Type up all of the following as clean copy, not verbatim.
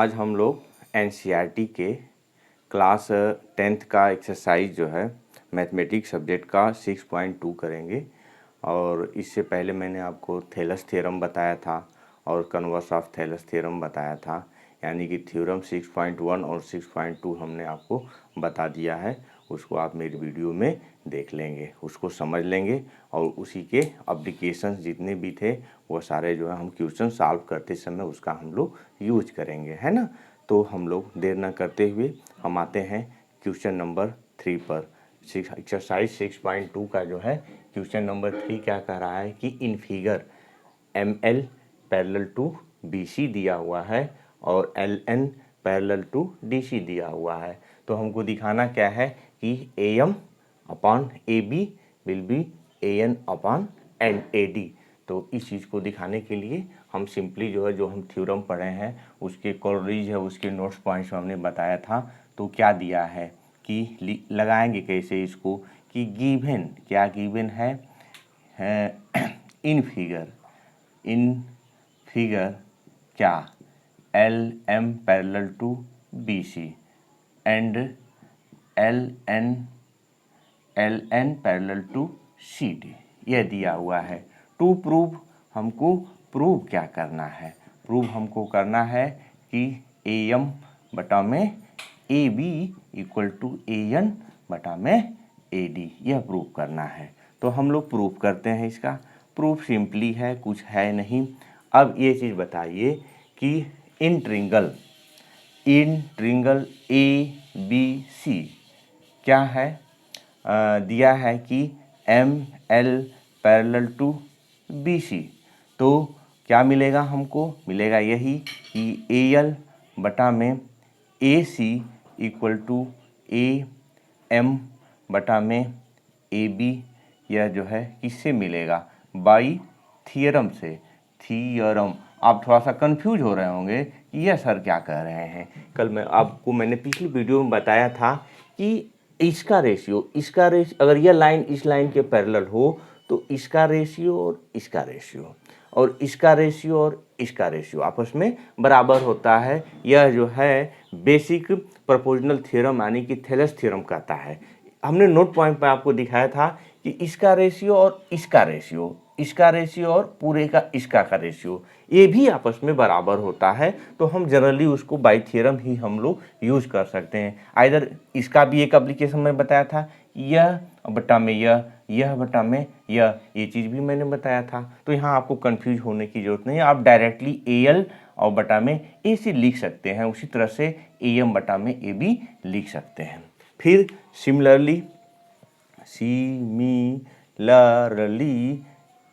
आज हम लोग एनसीईआरटी के क्लास 10th का एक्सरसाइज जो है मैथमेटिक्स सब्जेक्ट का 6.2 करेंगे। और इससे पहले मैंने आपको थेलस थ्योरम बताया था और कन्वर्स ऑफ थेलस थ्योरम बताया था, यानी कि थ्योरम 6.1 और 6.2 हमने आपको बता दिया है। उसको आप मेरी वीडियो में देख लेंगे, उसको समझ लेंगे और उसी के एप्लीकेशंस जितने भी थे वो सारे जो है हम क्वेश्चन सॉल्व करते समय उसका हम लोग यूज करेंगे, है ना। तो हम लोग देर न करते हुए हम आते हैं क्वेश्चन नंबर 3 पर। एक्सरसाइज 6.2 का जो है क्वेश्चन नंबर 3 क्या कह रहा है कि in figure ML parallel to BC दिया हुआ है और LN पैरेलल टू DC दिया हुआ है। तो हमको दिखाना क्या है कि AM upon AB will be AN upon AD। तो इस चीज़ को दिखाने के लिए हम सिंपली जो है जो हम थ्योरम पढ़े हैं उसके कॉलरीज है, उसके नोट्स पॉइंट्स हमने बताया था। तो क्या दिया है कि लगाएंगे कैसे इसको कि गिवन, क्या गिवन है इन फिगर क्या LM parallel to BC and LN parallel to CD, यह दिया हुआ है। टू प्रूव, हमको प्रूव क्या करना है, प्रूव हमको करना है कि AM बटा में AB इक्वल टू AN बटा में AD, यह प्रूव करना है। तो हम लोग प्रूव करते हैं। इसका प्रूफ सिंपली है, कुछ है नहीं। अब ये चीज़ बताइए कि इन ट्रिंगल ABC क्या है, दिया है कि ML पैरेलल टू BC। तो क्या मिलेगा, हमको मिलेगा यही कि AL बटा में AC इक्वल टू AM बटा में AB। यह जो है किससे मिलेगा, बाई थियरम से। थियरम, आप थोड़ा सा कंफ्यूज हो रहे होंगे कि यह सर क्या कह रहे हैं। कल मैंने पिछली वीडियो में बताया था कि इसका रेशियो अगर यह लाइन इस लाइन के पैरेलल हो तो इसका रेशियो और इसका रेशियो और इसका रेशियो और इसका रेशियो आपस में बराबर होता है। यह जो है बेसिक प्रोपोर्शनल थ्योरम यानी कि थेलस थ्योरम कहता है। हमने नोट पॉइंट पर आपको दिखाया था कि इसका रेशियो और इसका रेशियो, इसका रेशियो और पूरे का इसका रेशियो ये भी आपस में बराबर होता है। तो हम जनरली उसको बाई थ्योरम ही हम लोग यूज कर सकते हैं। आइदर इसका भी एक एप्लीकेशन में बताया था, यह बटा में यह बटा में यह, ये चीज़ भी मैंने बताया था। तो यहाँ आपको कंफ्यूज होने की जरूरत नहीं है, आप डायरेक्टली AL और बटा में AC लिख सकते हैं, उसी तरह से AM बटा में AB लिख सकते हैं। फिर सिमिलरली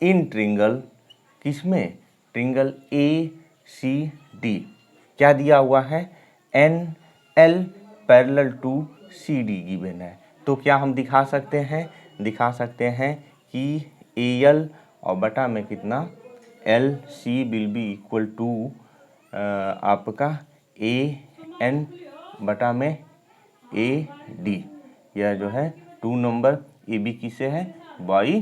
इन ट्रिंगल, किसमें, ट्रिंगल ACD क्या दिया हुआ है, NL parallel to CD given है। तो क्या हम दिखा सकते हैं कि AL और बटा में कितना LC will be equal to आपका AN बटा में AD। यह जो है 2 नंबर AB किससे है, बाई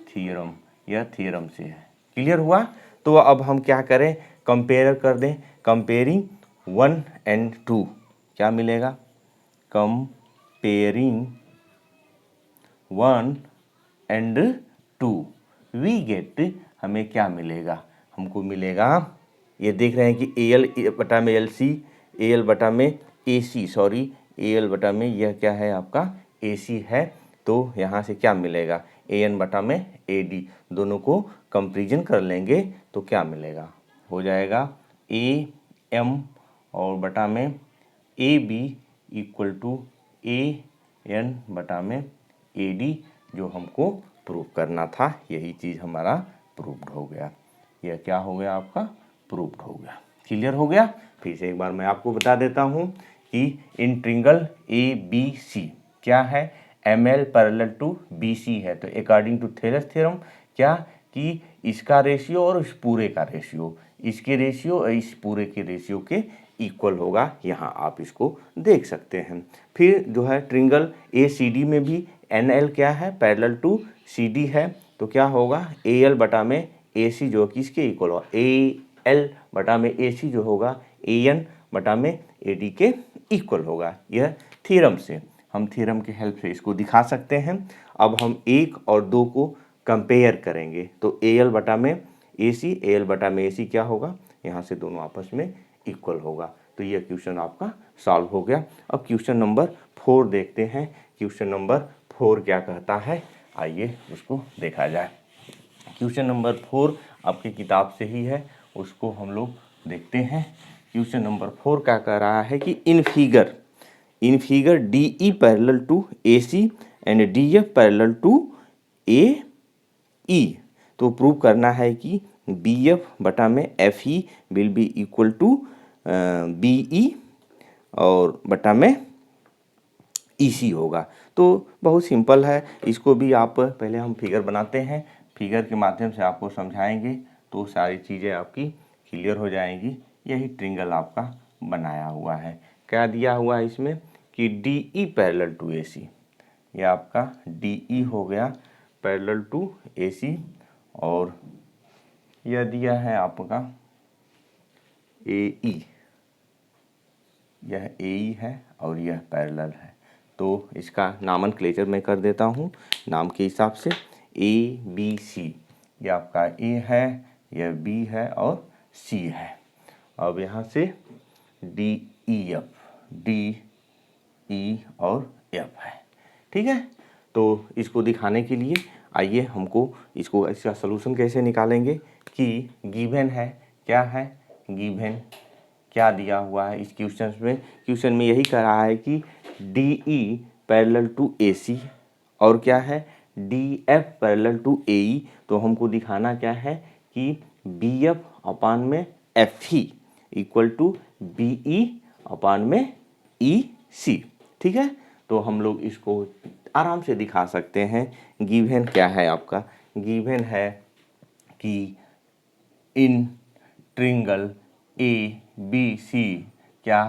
थ्योरम, यह थ्योरम से है। क्लियर हुआ। तो अब हम क्या करें, कंपेयर कर दें। कंपेयरिंग 1 and 2 क्या मिलेगा, कंपेयरिंग 1 and 2 वी गेट, हमें क्या मिलेगा, हमको मिलेगा, ये देख रहे हैं कि AL बटा में LC, AL बटा में AC, सॉरी AL बटा में यह क्या है आपका AC है। तो यहाँ से क्या मिलेगा, AN बटा में AD, दोनों को कंपेरिजन कर लेंगे तो क्या मिलेगा, हो जाएगा AM और बटा में AB इक्वल टू AN बटा में AD, जो हमको प्रूव करना था। यही चीज़ हमारा प्रूव्ड हो गया। यह क्या हो गया, आपका प्रूव्ड हो गया। क्लियर हो गया। फिर से एक बार मैं आपको बता देता हूँ कि इन ट्रिंगल ABC क्या है, ML पैरेलल टू BC है। तो अकॉर्डिंग टू थेलस थ्योरम क्या कि इसका रेशियो और इस पूरे का रेशियो, इसके रेशियो और इस पूरे के रेशियो के इक्वल होगा। यहाँ आप इसको देख सकते हैं। फिर जो है ट्रिंगल ACD में भी NL क्या है, पैरेलल टू CD है। तो क्या होगा, AL बटा में AC जो किसके इक्वल होगा, AL बटा में AC जो होगा AN बटा में ए डी के इक्वल होगा। यह थ्योरम से, हम थ्योरम के हेल्प से इसको दिखा सकते हैं। अब हम 1 और 2 को कंपेयर करेंगे तो ए एल बटा में ए सी, ए एल बटा में ए सी क्या होगा, यहाँ से दोनों आपस में इक्वल होगा। तो यह क्वेश्चन आपका सॉल्व हो गया। अब क्वेश्चन नंबर 4 देखते हैं। क्वेश्चन नंबर 4 क्या कहता है, आइए उसको देखा जाए। क्वेश्चन नंबर 4 आपकी किताब से ही है, उसको हम लोग देखते हैं। क्वेश्चन नंबर 4 क्या कह रहा है कि in figure D E parallel to A C and D F parallel to A E. तो प्रूव करना है कि बी एफ बटा में F E will be equal to B E और बटा में ई सी होगा। तो बहुत सिंपल है, इसको भी आप पहले हम फिगर बनाते हैं, फिगर के माध्यम से आपको समझाएंगे तो सारी चीज़ें आपकी क्लियर हो जाएंगी। यही ट्रिंगल आपका बनाया हुआ है। क्या दिया हुआ है इसमें कि D E parallel to A सी, यह आपका डी ई हो गया पैरेलल टू ए सी, और यह दिया है आपका ए ई, यह ए ई है और यह पैरेलल है। तो इसका नामनक्लेचर मैं कर देता हूँ नाम के हिसाब से, ए बी सी, ये आपका ए है, यह बी है और सी है। अब यहाँ से D E F, D E और एफ है, ठीक है। तो इसको दिखाने के लिए आइए हमको इसका सलूशन कैसे निकालेंगे कि गिवन है, क्या है गिवन, क्या दिया हुआ है इस क्वेश्चन में यही कह रहा है कि D E parallel to A सी और क्या है D F parallel to A E. तो हमको दिखाना क्या है कि बी एफ अपान में F E equal to B E अपान में ई सी, ठीक है। तो हम लोग इसको आराम से दिखा सकते हैं। गिवन क्या है आपका, गिवन है कि इन ट्रिंगल ए बी सी क्या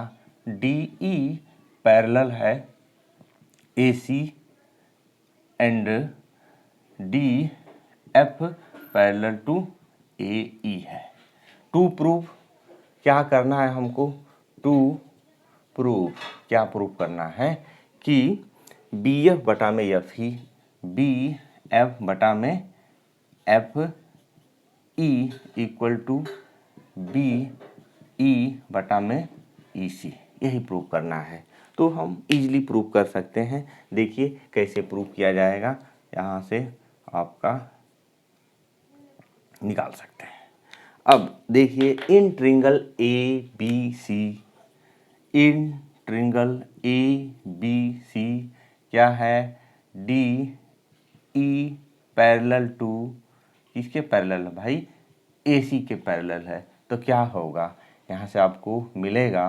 डी ई पैरेलल है A C and D F parallel to A E है। टू प्रूव क्या करना है हमको, टू प्रूव क्या प्रूव करना है कि बी एफ बटा में एफ ई, बी एफ बटा में F E equal to B E बटा में ई सी, यही प्रूव करना है। तो हम इजीली प्रूव कर सकते हैं। देखिए कैसे प्रूव किया जाएगा, यहाँ से आपका निकाल सकते हैं। अब देखिए in triangle A B C, in triangle A B C क्या है डी ई पैरेलल टू, किसके पैरेलल है भाई, ए सी के पैरेलल है। तो क्या होगा, यहाँ से आपको मिलेगा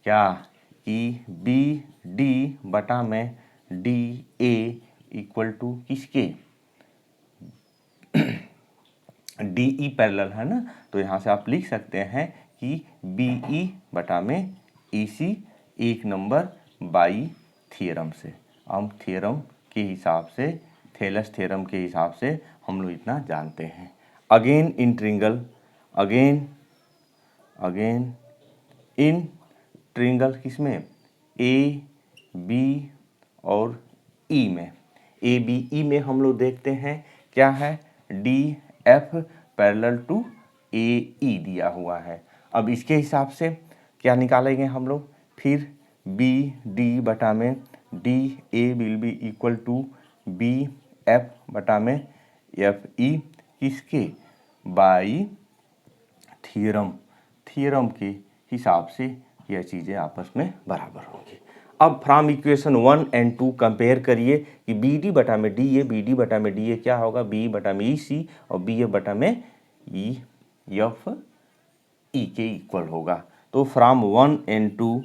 क्या कि बी डी बटा में डी ए इक्वल टू किसके, डी ई पैरेलल है ना, तो यहाँ से आप लिख सकते हैं कि बी ई बटा में E C, 1 number by theorem से। हम थ्योरम के हिसाब से, थेलस थ्योरम के हिसाब से हम लोग इतना जानते हैं। Again in triangle, again in triangle किसमें, ए बी और ई में, ए बी ई में हम लोग देखते हैं क्या है D F parallel to A ई दिया हुआ है। अब इसके हिसाब से क्या निकालेंगे हम लोग, फिर बी डी बटा में D A will be equal to B F बटा में एफ ई, किसके, बाई थ्योरम के हिसाब से यह चीज़ें आपस में बराबर होंगी। अब फ्रॉम इक्वेशन 1 एंड 2 कंपेयर करिए कि बी डी बटा में डी ए, बी डी बटा में डी ए क्या होगा, बी बटा में ई सी और बी एफ बटा में ई एफ ई के इक्वल होगा। तो फ्रॉम 1 एंड 2,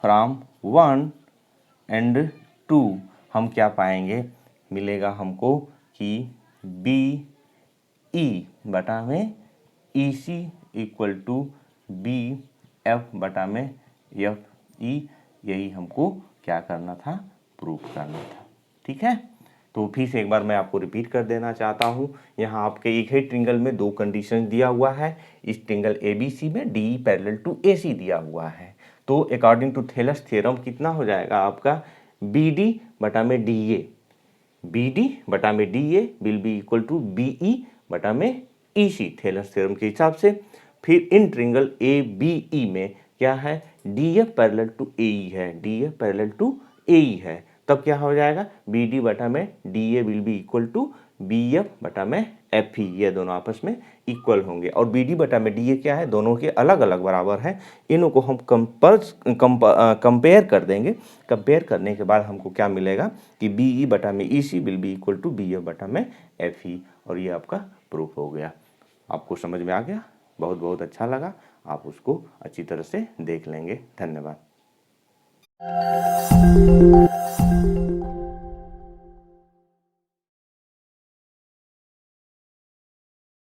फ्रॉम 1 एंड 2 हम क्या पाएंगे, मिलेगा हमको कि बी ई बटा में E C equal to B F बटा में एफ ई, यही हमको क्या करना था, प्रूव करना था, ठीक है। तो फिर से एक बार मैं आपको रिपीट कर देना चाहता हूँ। यहाँ आपके एक ही ट्रिंगल में 2 कंडीशन दिया हुआ है। इस ट्रिंगल ए बी सी में डी पैरेलल टू ए सी दिया हुआ है। तो अकॉर्डिंग टू थेलस थ्योरम कितना हो जाएगा आपका बी डी बटा में डी ए, बी डी बटा में D A will be equal to B E बटा में ई सी थेलस थ्योरम के हिसाब से। फिर इन ट्रिंगल ए बी ई में क्या है D F parallel to A E है, D F parallel to A E है, तब क्या हो जाएगा बी डी बटा में D A will be equal to B F बटा में एफ ई, ये दोनों आपस में इक्वल होंगे। और बी डी बटा में डी ए क्या है, दोनों के अलग अलग बराबर हैं, इनों को हम कंपेयर कर देंगे। कंपेयर करने के बाद हमको क्या मिलेगा कि बी ई बटा में E C will be equal to B F बटा में एफ ई, और ये आपका प्रूफ हो गया। आपको समझ में आ गया, बहुत बहुत अच्छा लगा, आप उसको अच्छी तरह से देख लेंगे। धन्यवाद।